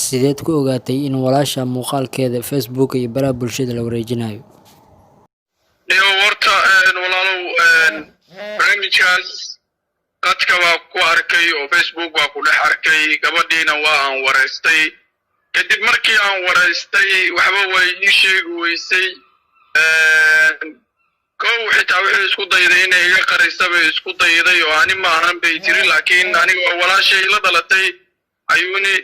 sideed ku ogaatay in walaasha muuqaalkeeda Facebook iyo baraha bulshada la wareejinayo? Niyo horta walaalow barnaamijkaas qadka waa ku arkay oo Facebook waa ku dhex arkay gabadhiina waa aan wareystay kadib markii aan wareystay waxba way ii sheegi weysay kow xitaa wixii isku dayday inay iga qarisaba isku dayday oo ani ma ahan bay tiri laakiin aniga walaashay la dhalatay ayuuni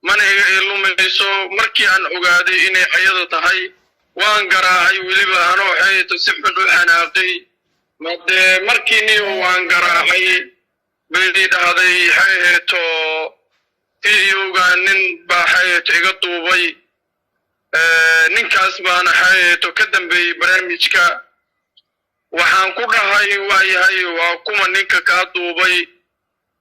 mana iga ilumayso markii aan ogaaday inay ayada tahay waan garaacay weliba anoo xeeto si xun u xanaaqay made markii niyo waan garaacay bay dhahday xeeto fiidiyowga nin baa xeeto iga duubay ninkaas baana xeeto ka dambeeyey barnaamijka waxaan ku dhahay waayahay waa kuma ninka kaa duubay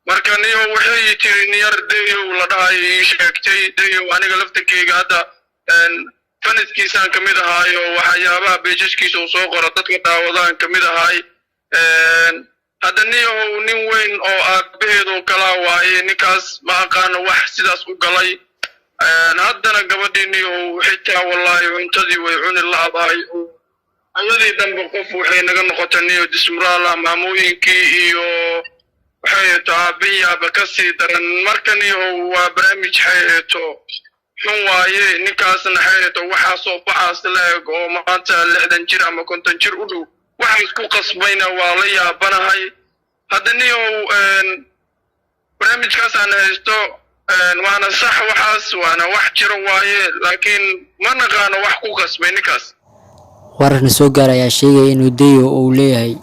marka niyo waxay tiri niyar dayow la dhahay ii sheegtay dayow aniga laftirkeyga hadda faniskiisaan kamid ahaay oo waxyaabaha beejajkiisa uu soo qoro dadka daawadaan kamid ahaay hadda niyo nin weyn oo aabaheedu kala waaye ninkaas ma aqaano wax sidaas u galay haddana gabadhii niyo xitaa wallahi cuntadii way cuni la'dahay ayadii dambe qof waxay naga noqotay niyo dismuraala maamooyinkii iyo waxay taabiyaaba ka sii daran marka niyo waa barnaamij xeeto xun waaye ninkaasna xeeto waxaa soo baxaas leeg oo maanta 60 jir ama 50 jir u dhow waxa isku qasbayna waa la yaabanahay hadda niyo barnaamijkaas aan haysto waana sax waxaas waana wax jiro waaye laakiin ma naqaano wax ku qasbay ninkaas wararna soo gaar ayaa sheegaya inuu dayo uu leeyahay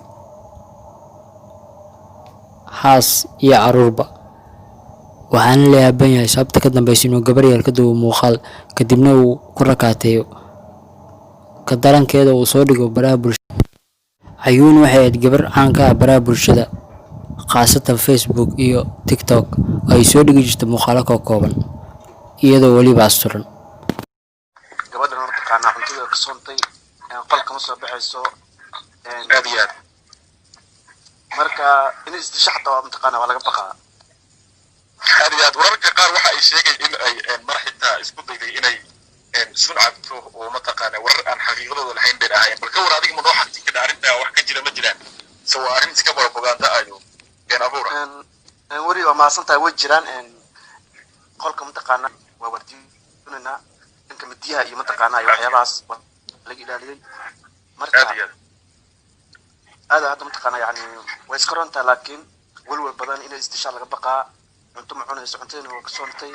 haas iyo caruurba waxaana la yaaban yahay sababta ka dambaysa inuu gabar yar ka duubo muuqaal kadibna uu ku rakaateeyo ka darankeeda uu soo dhigo baraha bulshada. Ayuun waxay ahayd gabar caan ka ah baraha bulshada khaasatan Facebook iyo TikTok ay soo dhigi jirtay muuqaalo kooban iyadoo waliba asturan. gabadhan horta qaana cuntada ka soontay qolka ma soo baxayso aad marka in isdishaxta waa mtaqaana waa laga baqaa aad wararka qaar waxa ay sheegay in ay mar xitaa isku dayday inay sunacabto oo mtaqaana warar aan xaqiiqadooda lahayn bay ahaayeen balka war adiga ma noo xaqti ka dhaarinta wax ka jira ma jiraan soo arrin iska propaganda ayo abuura wari waa maasantaa way jiraan qolka mtaqaana waa wardiinana inka midiyaha iyo mtaqaana ay waxyaabahaas laga ilaaliyay marka هذا متقنا يعني ويسكرونتا لكن والول بدن إلى استشار لقبقة أنتم معونة سعنتين وكسونتي